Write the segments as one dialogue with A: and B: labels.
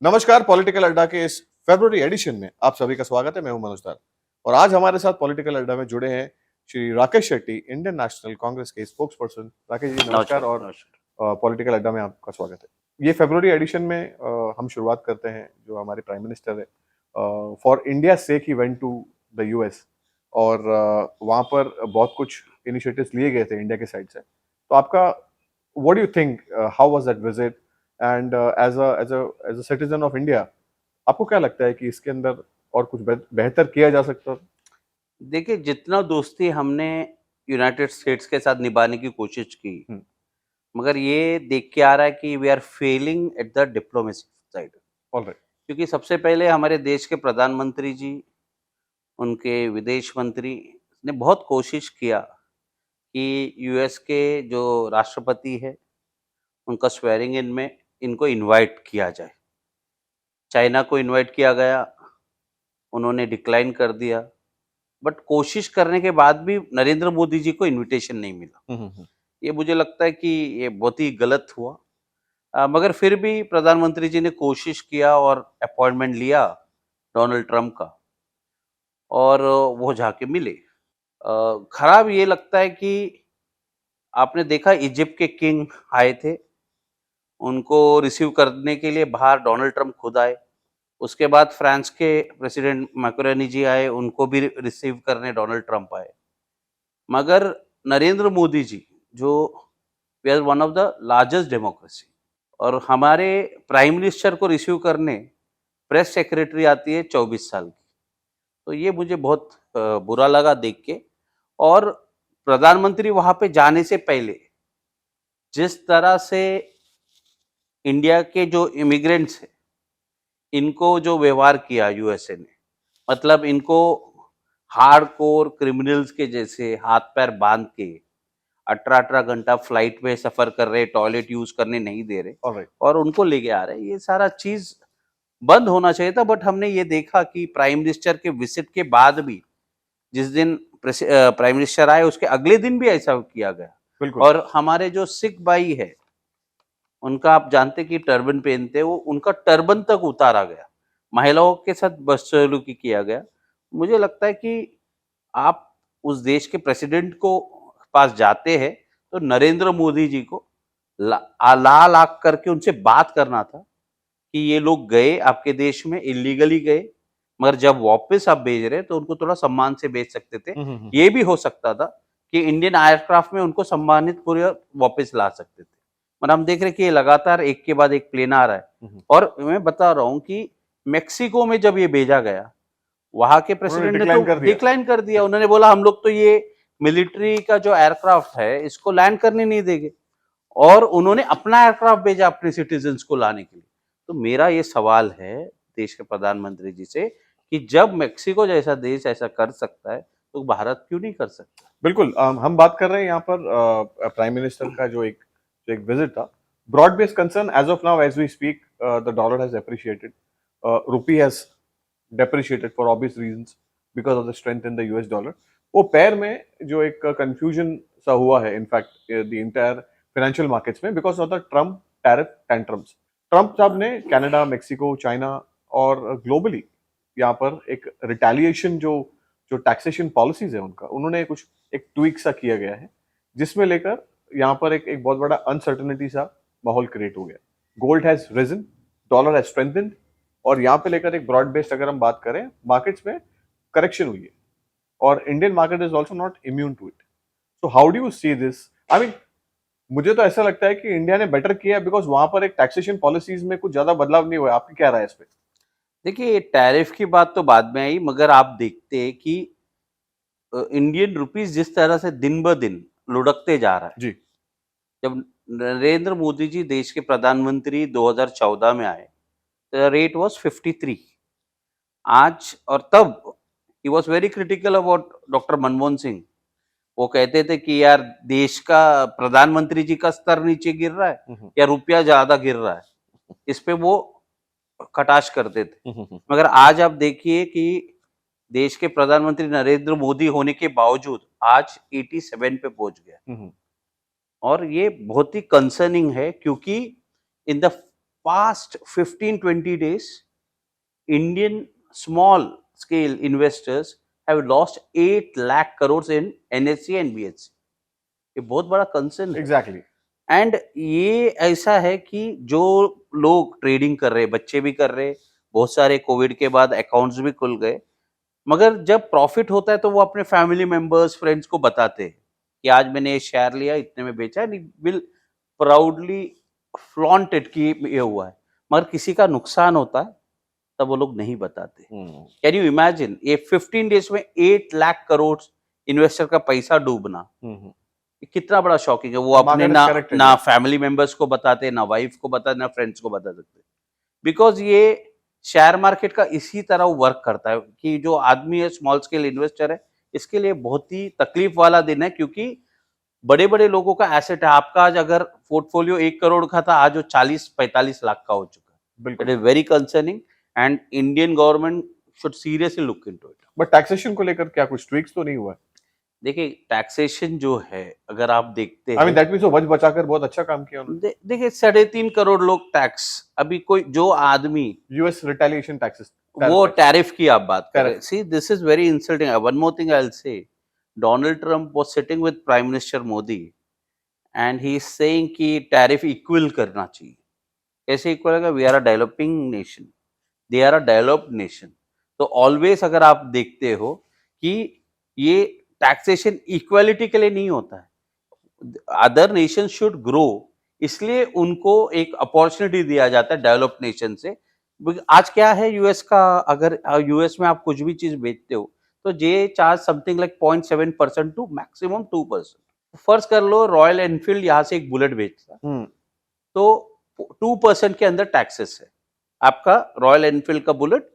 A: नमस्कार, पॉलिटिकल अड्डा के इस फरवरी एडिशन में आप सभी का स्वागत है। मैं हूं मनोज दार और आज हमारे साथ पॉलिटिकल अड्डा में जुड़े हैं श्री राकेश शेट्टी, इंडियन नेशनल कांग्रेस के स्पोक्स पर्सन। राकेश जी नमस्कार
B: नमस्कार
A: और
B: नमस्कार।
A: पॉलिटिकल अड्डा में आपका स्वागत है। ये फरवरी एडिशन में हम शुरुआत करते हैं। जो हमारे प्राइम मिनिस्टर है, for India sake he went to the US और वहाँ पर बहुत कुछ इनिशिएटिव्स लिए गए थे इंडिया के साइड से। तो आपका what do you think, how was that visit and as a citizen of India आपको क्या लगता है कि इसके अंदर और कुछ बेहतर किया जा सकता है?
B: देखिए, जितना दोस्ती हमने यूनाइटेड स्टेट्स के साथ निभाने की कोशिश की,
A: हम्म,
B: मगर ये देख के आ रहा है कि we are failing at the diplomacy side.
A: Alright.
B: क्योंकि सबसे पहले हमारे देश के प्रधानमंत्री जी, उनके विदेश मंत्री ने बहुत कोशिश किया कि यूएस के जो राष्ट्रपति है, उनका स्वेरिंग इन में इनको इनवाइट किया जाए। चाइना को इनवाइट किया गया, उन्होंने डिक्लाइन कर दिया। बट कोशिश करने के बाद भी नरेंद्र मोदी जी को इनविटेशन नहीं मिला। ये मुझे लगता है कि ये बहुत ही गलत हुआ। मगर फिर भी प्रधानमंत्री जी ने कोशिश किया और अपॉइंटमेंट लिया डोनाल्ड ट्रंप का, और वो जाके मिले। खराब ये लगता है कि आपने देखा इजिप्ट के किंग आए थे, उनको रिसीव करने के लिए बाहर डोनाल्ड ट्रंप खुद आए। उसके बाद फ्रांस के प्रेसिडेंट मैक्रोनी जी आए, उनको भी रिसीव करने डोनाल्ड ट्रंप आए। मगर नरेंद्र मोदी जी, जो we are one of the largest democracy, और हमारे प्राइम मिनिस्टर को रिसीव करने प्रेस सेक्रेटरी आती है 24 साल की। तो ये मुझे बहुत बुरा लगा देख के। और प्रधानमंत्री वहां पे जाने से पहले जिस तरह से इंडिया के जो इमिग्रेंट्स हैं, इनको जो व्यवहार किया यूएसए ने, मतलब इनको हार्डकोर क्रिमिनल्स के जैसे हाथ पैर बांध के 18-18 घंटा फ्लाइट में सफर कर रहे, टॉयलेट यूज करने नहीं दे रहे
A: ऑलराइट।
B: और उनको लेके आ रहे, ये सारा चीज बंद होना चाहिए था। बट हमने ये देखा कि प्राइम मिनिस्टर के विजिट के बाद भी, जिस दिन प्राइम मिनिस्टर आए उसके अगले दिन भी ऐसा किया गया।
A: बिल्कुल।
B: और हमारे जो सिख भाई है, उनका आप जानते कि टर्बन पहनते हैं, वो उनका टर्बन तक उतारा गया, महिलाओं के साथ बदसलूकी किया गया। मुझे लगता है कि आप उस देश के प्रेसिडेंट को पास जाते हैं तो नरेंद्र मोदी जी को लाल आग करके उनसे बात करना था कि ये लोग गए आपके देश में, इलीगली गए, मगर जब वापस आप भेज रहे तो उनको थोड़ा सम्मान से भेज सकते थे। ये भी हो सकता था कि इंडियन एयरक्राफ्ट में उनको सम्मानित पूरे वापस ला सकते थे। पर हम देख रहे कि ये लगातार एक के बाद एक प्लेन आ रहा है। और मैं बता रहा हूँ कि मेक्सिको में जब ये भेजा गया, वहां के प्रेसिडेंट ने तो डिक्लाइन कर दिया। उन्होंने बोला हम लोग तो ये मिलिट्री का जो एयरक्राफ्ट है इसको लैंड करने नहीं देंगे, और उन्होंने अपना एयरक्राफ्ट भेजा अपने सिटीजन्स को लाने के लिए। तो मेरा ये सवाल है देश के प्रधानमंत्री जी से कि जब मेक्सिको जैसा देश ऐसा कर सकता है तो भारत क्यों नहीं कर सकता?
A: बिल्कुल। हम बात कर रहे हैं यहाँ पर प्राइम मिनिस्टर का जो एक विजिट था। Broad based concern as of now as we speak, the dollar has appreciated, rupee has depreciated for obvious reasons because of the strength in the US dollar. वो पैर में जो एक कंफ्यूजन सा हुआ है in fact the entire financial markets में because of the Trump tariff tantrums. Trump साहब ने कनाडा, मेक्सिको, चाइना और ग्लोबली यहाँ पर एक रिटेलिएशन जो जो टैक्सेशन पॉलिसीज है उनका, उन्होंने कुछ एक ट्वीक सा किया गया है जिसमें लेकर यहाँ पर एक बहुत बड़ा अनसर्टनिटी सा माहौल क्रिएट हो गया। Gold has risen, dollar has strengthened और यहाँ पे लेकर एक ब्रॉड बेस्ड अगर हम बात करें मार्केट्स में करेक्शन हुई है और Indian market is also not immune to it. So how do you see this? I mean, मुझे तो ऐसा लगता है कि इंडिया ने बेटर किया बिकॉज वहां पर एक टैक्सेशन पॉलिसीज में कुछ ज्यादा बदलाव नहीं हुआ। आपकी क्या राय है इस पे?
B: देखिए, टैरिफ की बात तो बाद में आई, मगर आप देखते हैं कि इंडियन रुपीस जिस तरह से दिन ब दिन लुढ़कते जा रहा है।
A: जी।
B: जब नरेंद्र मोदी जी देश के प्रधानमंत्री 2014 में आए, रेट वाज 53 आज। और तब he was very critical about doctor Manmohan Singh. वो कहते थे कि यार देश का प्रधानमंत्री जी का स्तर नीचे गिर रहा है या रुपया ज्यादा गिर रहा है, इस पे वो कटाक्ष करते थे। मगर आज आप देखिए कि देश के प्रधानमंत्री नरेंद्र मोदी होने के बावजूद आज 87 पे पहुंच गया। और ये बहुत ही कंसर्निंग है, क्योंकि in the past 15-20 days, Indian small scale investors have lost 8 lakh crores in NSE and BSE. ये बहुत बड़ा कंसर्न है।
A: Exactly.
B: एंड ये ऐसा है कि जो लोग ट्रेडिंग कर रहे, बच्चे भी कर रहे, बहुत सारे कोविड के बाद अकाउंट्स भी खुल गए, मगर जब प्रॉफिट होता है तो वो अपने फैमिली मेंबर्स, फ्रेंड्स को बताते हैं कि आज मैंने ये शेयर लिया, इतने में बेचा, and will proudly flaunt it कि ये हुआ है। मगर किसी का नुकसान होता है तब वो लोग नहीं बताते।
A: Hmm.
B: कैन यू इमेजिन, ये 15 डेज में 8 लाख करोड़ इन्वेस्टर का पैसा डूबना,
A: Hmm.
B: ये कितना बड़ा शॉकिंग है। वो
A: The
B: अपने
A: market is
B: ना
A: corrected,
B: ना
A: yeah.
B: फैमिली मेंबर्स को बताते, ना वाइफ को बताते, ना फ्रेंड्स को बता सकते, बिकॉज ये शेयर मार्केट का इसी तरह वर्क करता है कि जो आदमी है, स्मॉल स्केल इन्वेस्टर है, इसके लिए बहुत ही तकलीफ वाला दिन है, क्योंकि बड़े बड़े लोगों का एसेट है। आपका आज अगर पोर्टफोलियो 1 करोड़ का था, आज वो 40-45 लाख का हो चुका है।
A: बिल्कुल।
B: It is very concerning and Indian government should seriously look into it.
A: But taxation को लेकर क्या कुछ ट्वीक्स तो नहीं हुआ है?
B: देखिए, टैक्सेशन जो है, अगर आप देखते
A: आई मीन
B: हैं,
A: दैट मींस वो बच बचाकर बहुत अच्छा काम किया उन्होंने।
B: देखिए 3.5 करोड़ लोग टैक्स, अभी कोई जो आदमी
A: यूएस रिटेलिएशन टैक्सेस,
B: वो टैरिफ की आप बात कर रहे हैं,
A: Tariff.
B: See this is very insulting. One more thing I will say, Donald Trump was sitting with prime minister Modi and he is saying कि टैरिफ इक्वल करना चाहिए। कैसे इक्वल होगा? We are a developing nation, they are a developed nation. तो always अगर आप देखते हो कि ये टैक्सेशन इक्वालिटी के लिए नहीं होता है, अदर नेशन शुड ग्रो, इसलिए उनको एक अपॉर्चुनिटी दिया जाता है डेवलप्ड नेशन से। आज क्या है यूएस का, अगर यूएस में आप कुछ भी चीज बेचते हो तो they charge something like 0.7% to maximum 2%। फर्ज कर लो रॉयल एनफील्ड यहाँ से एक बुलेट बेचता, तो 2% के अंदर टैक्सेस है। आपका रॉयल एनफील्ड का बुलेट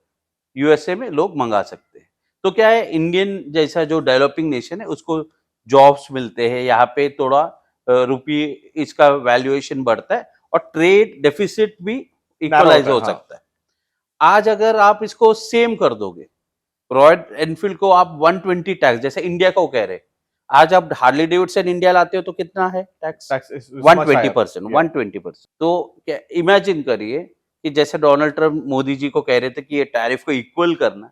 B: यूएसए में लोग मंगा सकते हैं। तो क्या है, इंडियन जैसा जो डेवलपिंग नेशन है उसको जॉब्स मिलते हैं, यहाँ पे थोड़ा रुपये इसका वैल्यूएशन बढ़ता है और ट्रेड डेफिसिट भी इक्वलाइज हो सकता है। आज अगर आप इसको सेम कर दोगे, रॉयल एनफील्ड को आप 120 टैक्स, जैसे इंडिया को कह रहे, आज आप हार्ली डेविडसन इंडिया लाते हो तो कितना है टैक्स? 120%, 120%। तो क्या इमेजिन करिए कि जैसे डोनाल्ड ट्रम्प मोदी जी को कह रहे थे कि ये टैरिफ को इक्वल करना,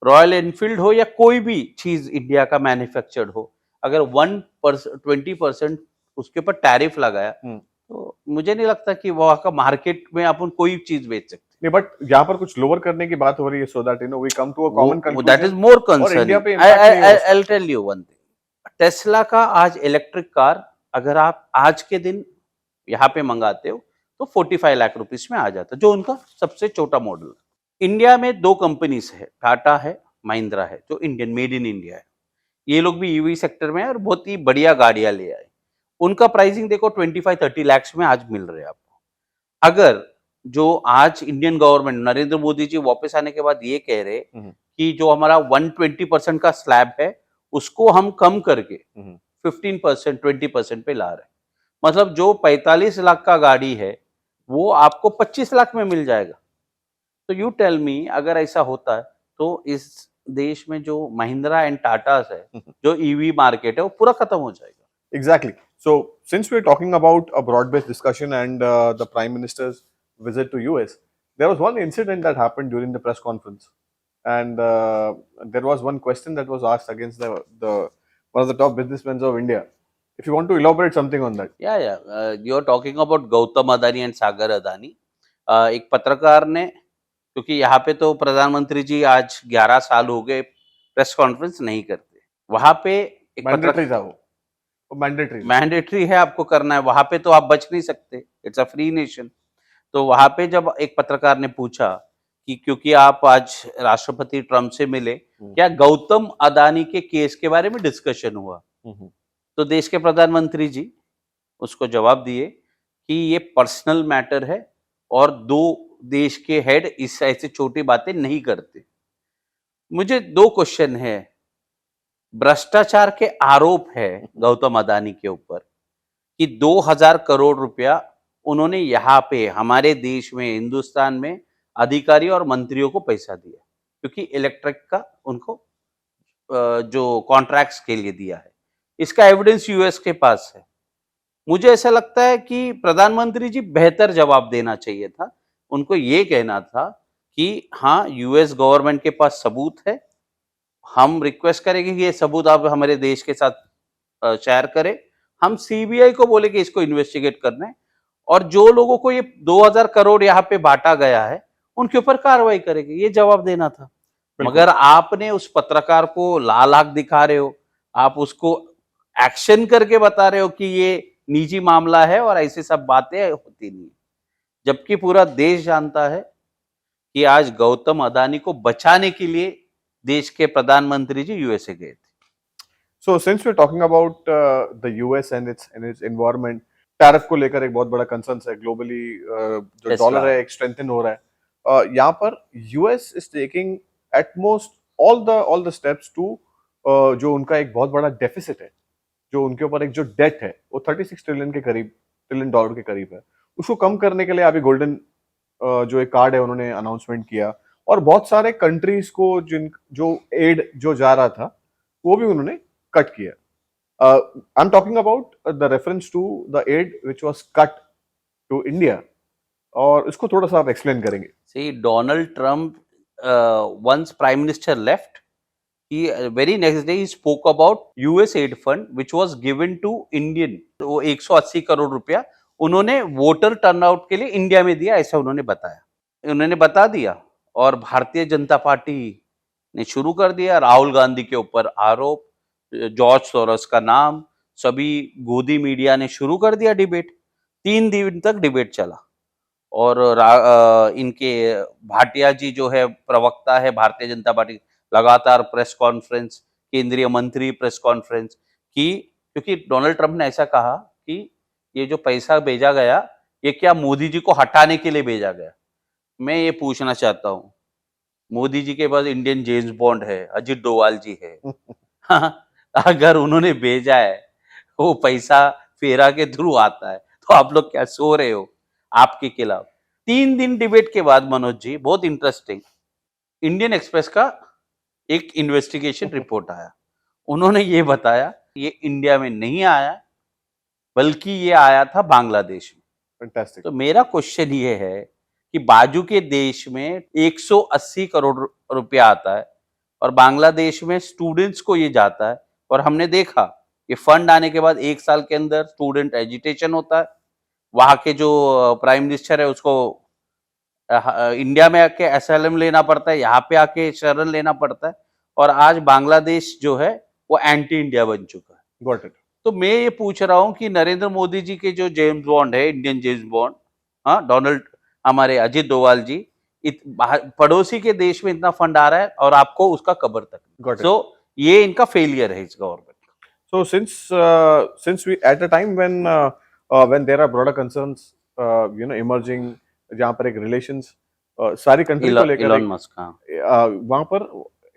B: रॉयल एनफील्ड हो या कोई भी चीज इंडिया का मैन्युफैक्चर्ड हो, अगर 20% उसके ऊपर टैरिफ लगाया, तो मुझे नहीं लगता कि वहां का मार्केट में अपन कोई चीज बेच सकते।
A: नहीं, बट यहाँ पर कुछ लोअर करने की बात हो रही है, so that you know we come to a common
B: that is
A: conclusion.
B: More
A: और इंडिया पे
B: कंसर्निंग।
A: इम्पैक्ट नहीं हो
B: I tell you one thing, Tesla का आज इलेक्ट्रिक कार अगर आप आज के दिन यहाँ पे मंगाते हो तो 45 लाख रुपीस में आ जाता है, जो उनका सबसे छोटा मॉडल। इंडिया में 2 कंपनीज है, टाटा है, महिंद्रा है, जो इंडियन मेड इन इंडिया है। ये लोग भी ईवी सेक्टर में है और बहुत ही बढ़िया गाड़ियां ले आए। उनका प्राइसिंग देखो 25-30 लाख में आज मिल रहे हैं आपको। अगर जो आज इंडियन गवर्नमेंट नरेंद्र मोदी जी वापस आने के बाद ये कह रहे कि जो हमारा 120% का स्लैब है उसको हम कम करके 15%, 20% पे ला रहे हैं, मतलब जो 45 लाख का गाड़ी है वो आपको 25 लाख में मिल जाएगा। तो यू टेल मी, अगर ऐसा होता है तो इस देश में जो महिंद्रा एंड टाटा है, जो ईवी मार्केट है, वो पूरा खत्म हो जाएगा।
A: Exactly. So, since we're talking about a broad-based discussion and the Prime Minister's visit to US, there was one incident that happened during the press conference, and there was one question that was asked against the one of the top businessmen of India. If you want to elaborate something on that.
B: या you are talking about Gautam Adani and Sagar Adani. एक पत्रकार ने, क्योंकि यहाँ पे तो प्रधानमंत्री जी आज 11 साल हो गए प्रेस कॉन्फ्रेंस नहीं करते, वहां पे एक
A: मैंडेटरी था वो मैंडेटरी
B: मैंडेटरी है, आपको करना है, वहां पे तो आप बच नहीं सकते, इट्स अ फ्री नेशन। तो वहां पे जब एक पत्रकार ने पूछा कि क्योंकि आप आज राष्ट्रपति ट्रम्प से मिले, क्या गौतम अदानी के केस के बारे में डिस्कशन हुआ? तो देश के प्रधानमंत्री जी उसको जवाब दिए कि ये पर्सनल मैटर है और 2 देश के हेड इस ऐसे छोटी बातें नहीं करते। मुझे 2 क्वेश्चन है। भ्रष्टाचार के आरोप है गौतम अदानी के ऊपर कि 2000 करोड़ रुपया उन्होंने यहाँ पे हमारे देश में, हिंदुस्तान में अधिकारी और मंत्रियों को पैसा दिया, क्योंकि इलेक्ट्रिक का उनको जो कॉन्ट्रैक्ट्स के लिए दिया है। इसका एविडेंस यूएस के पास है। मुझे ऐसा लगता है कि प्रधानमंत्री जी बेहतर जवाब देना चाहिए था। उनको ये कहना था कि हाँ, यूएस गवर्नमेंट के पास सबूत है, हम रिक्वेस्ट करेंगे कि ये सबूत आप हमारे देश के साथ शेयर करें। हम सीबीआई को बोले कि इसको इन्वेस्टिगेट करना है और जो लोगों को ये 2000 करोड़ यहाँ पे बाँटा गया है, उनके ऊपर कार्रवाई करेंगे, ये जवाब देना था।
A: बिल्कुल।
B: मगर आपने उस पत्रकार को लाल आँख दिखा रहे हो, आप उसको एक्शन करके बता रहे हो कि ये निजी मामला है और ऐसी सब बातें होती नहीं है। जबकि पूरा देश जानता है कि आज गौतम अदानी को बचाने के लिए देश के प्रधानमंत्री जी यूएसए गए थे।
A: So since we're talking about the US and its environment, tariff को लेकर एक बहुत बड़ा कंसर्न है ग्लोबली। जो
B: टेस्ला
A: डॉलर है एक स्ट्रेंथन हो रहा है। यहाँ पर US is taking utmost all the steps to, जो उनका एक बहुत बड़ा डेफिसिट है, जो उनके ऊपर एक जो डेट है वो 36 ट्रिलियन के करीब, ट्रिलियन डॉलर के करीब है, उसको कम करने के लिए अभी गोल्डन जो एक कार्ड है उन्होंने अनाउंसमेंट किया। और बहुत सारे कंट्रीज को जिन जो एड जो जा रहा था वो भी उन्होंने कट किया। I am talking about the reference to the aid which was cut to India, और इसको थोड़ा सा आप एक्सप्लेन करेंगे।
B: See, Donald Trump, once Prime Minister left, he very next day he spoke about US aid fund which was given to Indian. वो 180 करोड़ रुपया उन्होंने voter turnout के लिए इंडिया में दिया, ऐसा उन्होंने बताया। उन्होंने बता दिया और भारतीय जनता पार्टी ने शुरू कर दिया राहुल गांधी के ऊपर आरोप, जॉर्ज सोरोस का नाम, सभी गोदी मीडिया ने शुरू कर दिया डिबेट। 3 दिन तक डिबेट चला और इनके भाटिया जी जो है प्रवक्ता है भारतीय जनता पार्टी, लगातार प्रेस कॉन्फ्रेंस, केंद्रीय मंत्री प्रेस कॉन्फ्रेंस की, क्योंकि डोनाल्ड ट्रंप ने ऐसा कहा कि ये जो पैसा भेजा गया ये क्या मोदी जी को हटाने के लिए भेजा गया। मैं ये पूछना चाहता हूँ, मोदी जी के पास इंडियन जेम्स बॉन्ड है, अजित डोवाल जी है। हाँ, अगर उन्होंने भेजा है, वो पैसा फेरा के थ्रू आता है, तो आप लोग क्या सो रहे हो आपके खिलाफ? 3 दिन डिबेट के बाद मनोज जी, बहुत इंटरेस्टिंग, इंडियन एक्सप्रेस का एक इन्वेस्टिगेशन रिपोर्ट आया। उन्होंने ये बताया ये इंडिया में नहीं आया, बल्कि ये आया था बांग्लादेश में।
A: फैंटास्टिक।
B: तो मेरा क्वेश्चन ये है कि बाजू के देश में 180 करोड़ रुपया आता है और बांग्लादेश में स्टूडेंट्स को ये जाता है, और हमने देखा ये फंड आने के बाद 1 साल के अंदर स्टूडेंट एजिटेशन होता है। वहाँ के जो प्राइम मिनिस्टर है उसको इंडिया में आके एसाइलम लेना पड़ता है, यहाँ पे आके शरण लेना पड़ता है, और आज बांग्लादेश जो है वो एंटी इंडिया बन चुका है।
A: Got it.
B: तो मैं ये पूछ रहा हूँ कि नरेंद्र मोदी जी के जो जेम्स बॉन्ड है, इंडियन जेम्स बॉन्ड, हाँ, डोनाल्ड हमारे अजित डोवाल जी, पड़ोसी के देश में इतना फंड आ रहा है और आपको उसका कबर तक।
A: Got it.
B: तो ये इनका फेलियर है इस government.
A: So since we at a time when there are broader concerns, emerging, जहाँ पर एक relations सारी कंट्री को लेकर
B: इलॉन मस्क, हाँ।
A: वहाँ पर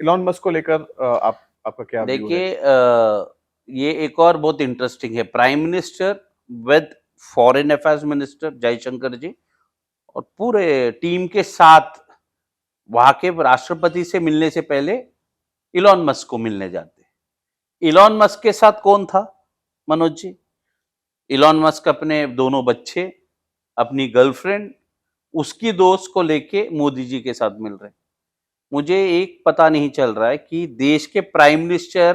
A: इलॉन मस्क को लेकर आपका क्या व्यू है?
B: देखिए, ये एक और बहुत इंटरेस्टिंग है, prime minister with foreign affairs minister Jaishankar ji और पूरे टीम के साथ वहां के राष्ट्रपति से मिलने से पहले इलॉन मस्क को मिलने जाते। इलॉन मस्क के साथ कौन था मनोज जी? इलॉन मस्क अपने दोनों बच्चे, अपनी गर्लफ्रेंड, उसकी दोस्त को लेके मोदी जी के साथ मिल रहे। मुझे एक पता नहीं चल रहा है कि देश के prime minister,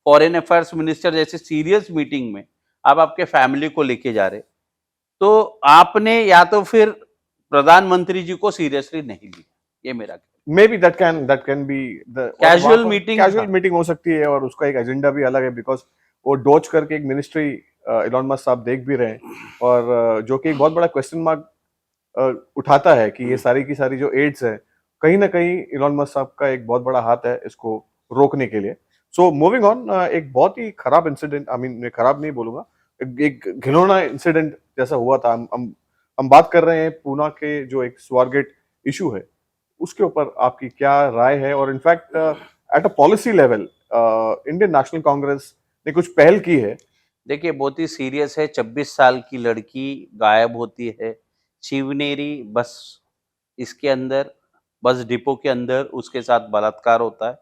B: foreign affairs minister जैसे सीरियस मीटिंग में आप आपके फैमिली को लेके जा रहे, तो आपने या तो फिर प्रधानमंत्री जी को सीरियसली नहीं लिया। ये मेरा
A: may be that can be the
B: casual meeting,
A: casual meeting हो सकती है, और उसका एक एजेंडा भी अलग है, बिकॉज वो डॉज करके एक मिनिस्ट्री इलॉन मस्क साहब देख भी रहे हैं, और जो कि एक बहुत बड़ा क्वेश्चन मार्क उठाता है कि ये सारी की सारी जो एड्स है, कहीं ना कहीं इलॉन मस्क साहब का एक बहुत बड़ा हाथ है इसको रोकने के लिए। सो मूविंग ऑन, एक बहुत ही खराब इंसिडेंट, आई मीन मैं खराब नहीं बोलूंगा, एक घिनौना इंसिडेंट जैसा हुआ था। हम बात कर रहे हैं पूना के जो एक स्वारगेट इशू है, उसके ऊपर आपकी क्या राय है? और in fact at a policy level Indian national Congress ने कुछ पहल की है।
B: देखिए, बहुत ही सीरियस है। 26 साल की लड़की गायब होती है शिवनेरी बस इसके अंदर, बस डिपो के अंदर उसके साथ बलात्कार होता है,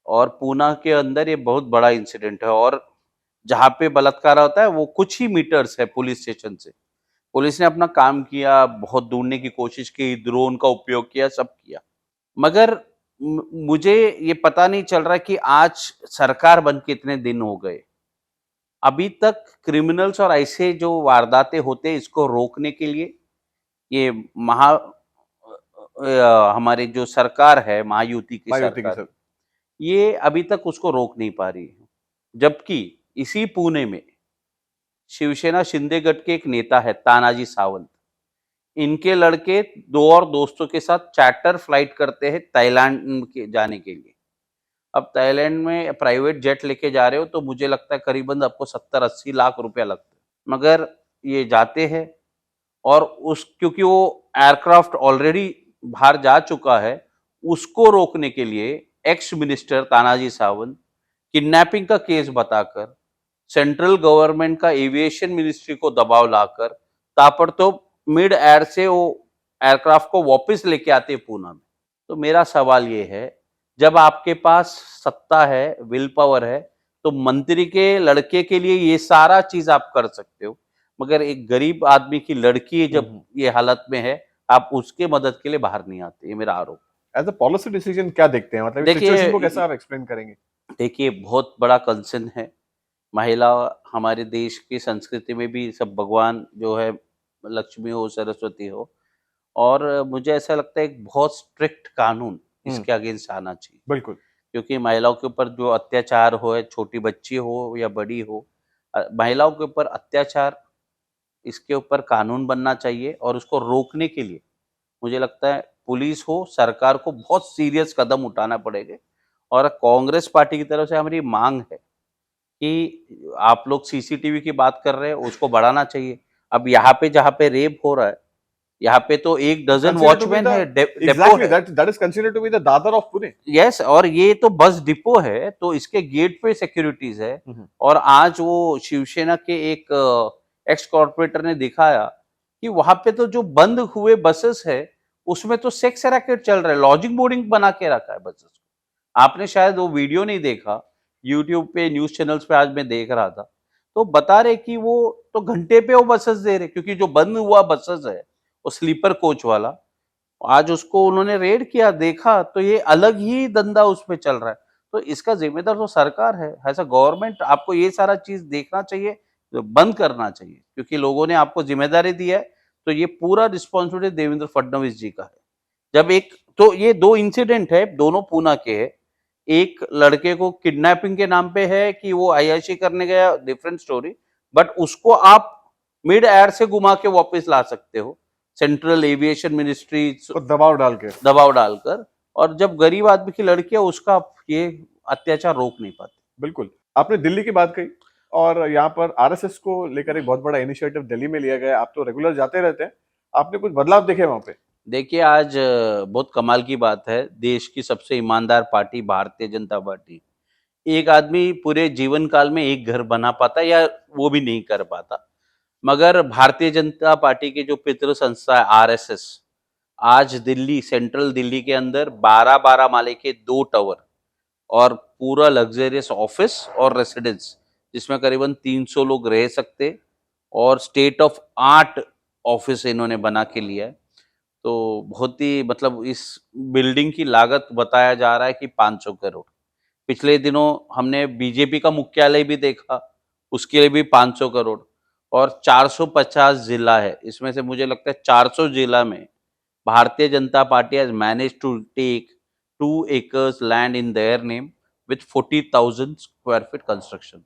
B: और पूना के अंदर ये बहुत बड़ा इंसिडेंट है। और जहाँ पे बलात्कार होता है वो कुछ ही मीटर्स है पुलिस स्टेशन से। पुलिस ने अपना काम किया, बहुत ढूँढने की कोशिश की, ड्रोन का उपयोग किया, सब किया। मगर मुझे ये पता नहीं चल रहा कि आज सरकार बन के इतने दिन हो गए। अभी तक क्रिमिनल्स और ऐसे जो वारदातें होते हैं इसको रोकने के लिए ये हमारी जो सरकार है, महायुति की
A: मायावती की
B: सरकार,
A: सर।
B: ये अभी तक उसको रोक नहीं पा रही है। जबकि इसी पुणे में शिवसेना शिंदे गट के एक नेता है तानाजी सावंत। इनके लड़के 2 और दोस्तों के साथ चार्टर फ्लाइट करते हैं ताइलैंड के जाने के लिए। अब ताइलैंड में प्राइवेट जेट लेके जा रहे हो तो मुझे लगता है करीबन आपको 70-80 लाख रुपया लगता है। मगर ये जाते हैं और उस क्योंकि वो एयरक्राफ्ट ऑलरेडी बाहर जा चुका है, उसको रोकने के लिए ex minister Tanaji Sawant kidnapping का केस बताकर सेंट्रल गवर्नमेंट का एविएशन मिनिस्ट्री को दबाव लाकर ताबड़तोड़ मिड एयर से वो एयरक्राफ्ट को वापस लेके आते हैं पूना में। तो मेरा सवाल ये है, जब आपके पास सत्ता है, विल पावर है, तो मंत्री के लड़के के लिए ये सारा चीज़ आप कर सकते हो। मगर एक गरीब आदमी की लड़की
A: हुँ,
B: जब
A: हुँ।
B: ये हालत में है, आप उसके मदद के लिए बाहर नहीं आते, ये मेरा आरोप है।
A: एज़ अ पॉलिसी डिसीजन क्या देखते हैं? मतलब इस
B: देखिए
A: सिचुएशन को कैसे आप एक्सप्लेन करेंगे?
B: देखिए बहुत बड़ा कंसर्न है। महिला हमारे देश की संस्कृति में भी सब भगवान जो है लक्ष्मी हो, सरस्वती हो और मुझे ऐसा लगता है एक बहुत स्ट्रिक्ट कानून
A: हुँ,
B: इसके अगेंस्ट आना चाहिए।
A: बिल्कुल।
B: क्योंकि महिलाओं के ऊपर जो अत्याचार हो, या छोटी बच्ची हो या बड़ी हो, महिलाओं के ऊपर अत्याचार इसके ऊपर कानून बनना चाहिए और उसको रोकने के लिए मुझे लगता है पुलिस हो, सरकार को बहुत सीरियस कदम उठाना पड़ेगा और कांग्रेस पार्टी की तरफ से हमारी मांग है कि आप लोग सीसीटीवी की बात कर रहे हैं, उसको बढ़ाना चाहिए। अब यहाँ पे जहाँ पे रेप हो रहा है, यहाँ पे तो 1 dozen
A: Considered to be
B: watchman
A: the
B: है, डिपो
A: exactly
B: है।
A: that is considered to be the Dadar of Pune.
B: Yes और ये तो बस डिपो है, तो इसके गेट पे सिक्योरिटीज़ है
A: हुँ, हुँ।
B: और आज वो शिवसेना के एक एक्स कॉर्पोरेटर ने दिखाया कि वहाँ पे तो जो बंद हुए बसेस है, उसमें तो सेक्स रैकेट चल रहा है, लॉजिंग बोर्डिंग बना के रखा है बसेस को। आपने शायद वो वीडियो नहीं देखा, यूट्यूब पे न्यूज़ चैनल्स पे आज मैं देख रहा था। तो बता रहे कि वो तो घंटे पे वो बसेस दे रहे क्योंकि जो बंद हुआ बसेस है, वो स्लीपर कोच वाला आज उसको उन्होंने रेड किया, देखा तो ये अलग ही धंधा उसमें चल रहा है। तो इसका ज़िम्मेदार तो सरकार है। ऐसा गवर्नमेंट आपको ये सारा चीज़ देखना चाहिए, बंद करना चाहिए क्योंकि लोगों ने आपको ज़िम्मेदारी दी है, तो ये पूरा रिस्पॉन्सिबिलिटी देवेंद्र फडणवीस जी का है। जब एक तो ये 2 इंसिडेंट है, दोनों पूना के हैं। एक लड़के को किडनैपिंग के नाम पे है कि वो अय्याशी करने गया, डिफरेंट स्टोरी, बट उसको आप मिड एयर से घुमा के वापस ला सकते हो। सेंट्रल एविएशन मिनिस्ट्री
A: को दबाव डाल के।
B: दबाव डालकर और जब गरीब आदमी की लड़की है उसका आप ये अत्याचार रोक नहीं पाते।
A: बिल्कुल। आपने दिल्ली की बात कही और यहाँ पर आरएसएस को लेकर एक बहुत बड़ा इनिशिएटिव दिल्ली में लिया गया। आप तो रेगुलर जाते रहते हैं। आपने कुछ बदलाव देखे वहाँ पे?
B: देखिए आज बहुत कमाल की बात है, देश की सबसे ईमानदार पार्टी भारतीय जनता पार्टी। एक आदमी पूरे जीवन काल में एक घर बना पाता है या वो भी नहीं कर पाता। मगर भारतीय जनता पार्टी की जो पितृ संस्था है आरएसएस, आज दिल्ली सेंट्रल दिल्ली के अंदर 12-12 माले के 2 टावर और पूरा लग्ज़रियस ऑफ़िस और रेसिडेंस जिसमें करीबन 300 लोग रह सकते और स्टेट ऑफ आर्ट ऑफ़िस इन्होंने बना के लिया है। तो बहुत ही मतलब इस बिल्डिंग की लागत बताया जा रहा है कि 500 करोड़। पिछले दिनों हमने बीजेपी का मुख्यालय भी देखा, उसके लिए भी 500 करोड़ और 450 ज़िला है। इसमें से मुझे लगता है 400 ज़िला में Bharatiya Janata Party has managed to take 2 acres land in their name with 40,000 square feet construction.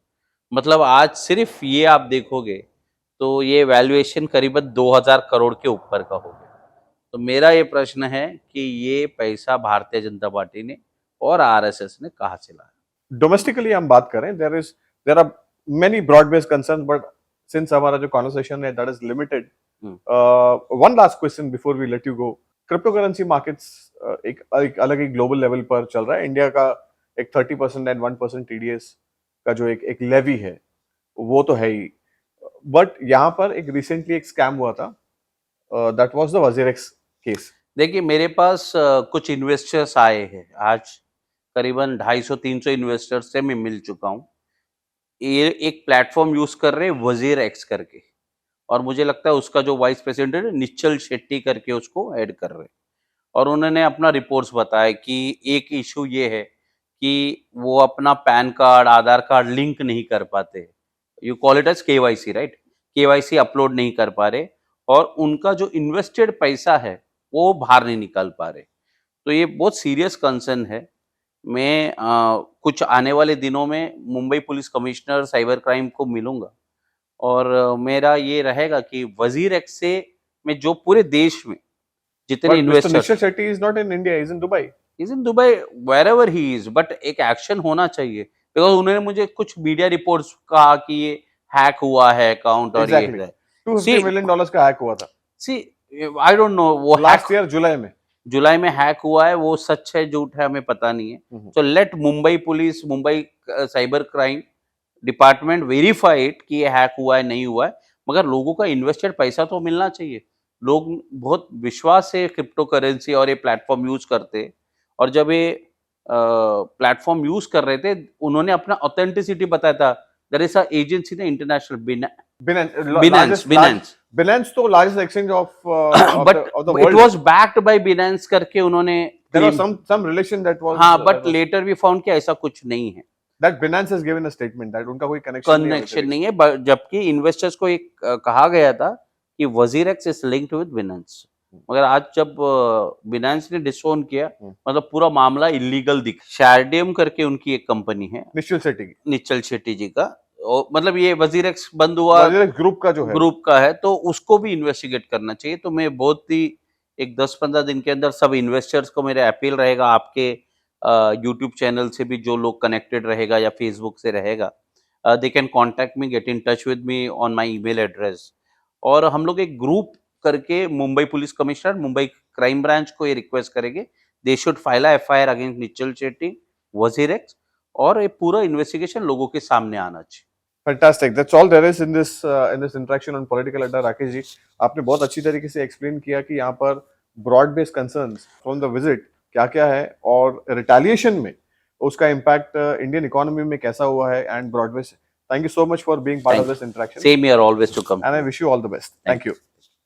B: मतलब आज सिर्फ ये आप देखोगे तो ये वैल्यूएशन करीबन 2000 करोड़ के ऊपर का हो गया। तो मेरा ये प्रश्न है कि ये पैसा भारतीय जनता पार्टी ने और आरएसएस ने कहाँ से लाया?
A: डोमेस्टिकली हम बात करें, there are many broad based concerns, but since हमारा जो कन्वर्सेशन है दैट इज लिमिटेड,
B: हुँ।
A: One last question before we let you go. Crypto currency markets एक अलग ही ग्लोबल लेवल पर चल रहा है। इंडिया का एक 30% एंड 1% टीडीएस का जो एक लेवी है वो तो है ही, बट यहाँ पर एक रिसेंटली एक स्कैम हुआ था, that was the WazirX case.
B: देखिए मेरे पास कुछ इन्वेस्टर्स आए हैं। आज करीबन 250-300 इन्वेस्टर्स से मैं मिल चुका हूँ। ये एक प्लेटफॉर्म यूज कर रहे हैं वजीर एक्स करके, और मुझे लगता है उसका जो वाइस प्रेसिडेंट है निश्चल शेट्टी करके उसको ऐड कर रहे हैं। और उन्होंने अपना रिपोर्ट्स बताया कि एक इशू ये है कि वो अपना पैन कार्ड, आधार कार्ड लिंक नहीं कर पाते। You call it as KYC, right? KYC upload नहीं कर पा रहे और उनका जो इन्वेस्टेड पैसा है, वो बाहर नहीं निकाल पा रहे। तो ये बहुत सीरियस कंसर्न है। मैं कुछ आने वाले दिनों में Mumbai police commissioner cyber crime को मिलूँगा और मेरा ये रहेगा कि वज़ीर एक्स से मैं जो पूरे देश में जितने
A: But Mr.
B: Investors
A: Nishal Shetty is not in India, he's in Dubai.
B: Is in Dubai, wherever he is, but एक एक्शन होना चाहिए। बिकॉज़ उन्होंने मुझे कुछ मीडिया रिपोर्ट्स कहा कि ये हैक हुआ है अकाउंट और ये
A: Exactly.
B: है।
A: $250 million का हैक हुआ था
B: सी आई डोंट नो वो हैक
A: लास्ट ईयर जुलाई में।
B: जुलाई में हैक हुआ है, वो सच है झूठ है हमें पता नहीं है। So let Mumbai police, Mumbai cyber crime department verify it कि ये हैक हुआ है नहीं हुआ है, मगर लोगों का इन्वेस्टेड पैसा तो मिलना चाहिए। लोग बहुत विश्वास से क्रिप्टो करेंसी और ये प्लेटफॉर्म यूज करते हैं, और जब ये प्लेटफॉर्म यूज कर रहे थे उन्होंने अपना ऑथेंटिसिटी बताया था। देयर इज अ एजेंसी ना इंटरनेशनल बिनेंस
A: Binance तो largest exchange of
B: but
A: of the
B: it
A: world.
B: Was backed by Binance करके उन्होंने
A: There was
B: claim-
A: some relation that was.
B: हाँ, बट लेटर वी फाउंड कि ऐसा कुछ नहीं है,
A: that Binance has given a statement that उनका कोई connection
B: कनेक्शन नहीं है, जबकि इन्वेस्टर्स को एक कहा गया था कि वजीर x is linked with Binance. मगर आज जब बिनेंस ने डिसोन किया, मतलब पूरा मामला इलीगल दिख। शैरडियम करके उनकी एक कंपनी है,
A: निश्चल शेट्टी की,
B: निश्चल शेट्टी जी का, मतलब ये वजीर एक्स बंद हुआ
A: ग्रुप का जो है,
B: ग्रुप का है, तो उसको भी इन्वेस्टिगेट करना चाहिए। तो मैं बहुत ही एक 10-15 दिन के अंदर सब इन्वेस्टर्स को मेरा अपील रहेगा, आपके यूट्यूब चैनल से भी जो लोग कनेक्टेड रहेगा या फेसबुक से रहेगा, they can contact me, get in touch with me on my email address. और हम लोग एक ग्रुप करके Mumbai police commissioner, Mumbai crime branch को ये रिक्वेस्ट करेंगे, they should file a FIR against Nischal Shetty, WazirX, और ये पूरा इन्वेस्टिगेशन लोगों के सामने आना चाहिए।
A: Fantastic. That's all there is in this interaction on Political Adda. Rakesh ji, आपने बहुत अच्छी तरीके से एक्सप्लेन किया कि यहाँ पर broad based concerns from the visit क्या क्या है और रिटेलिएशन में उसका इम्पैक्ट इंडियन इकोनॉमी में कैसा हुआ है and broad based. Thank you so much for being part of this interaction.
B: Same here, always to come.
A: And I wish you all the best. Thank you.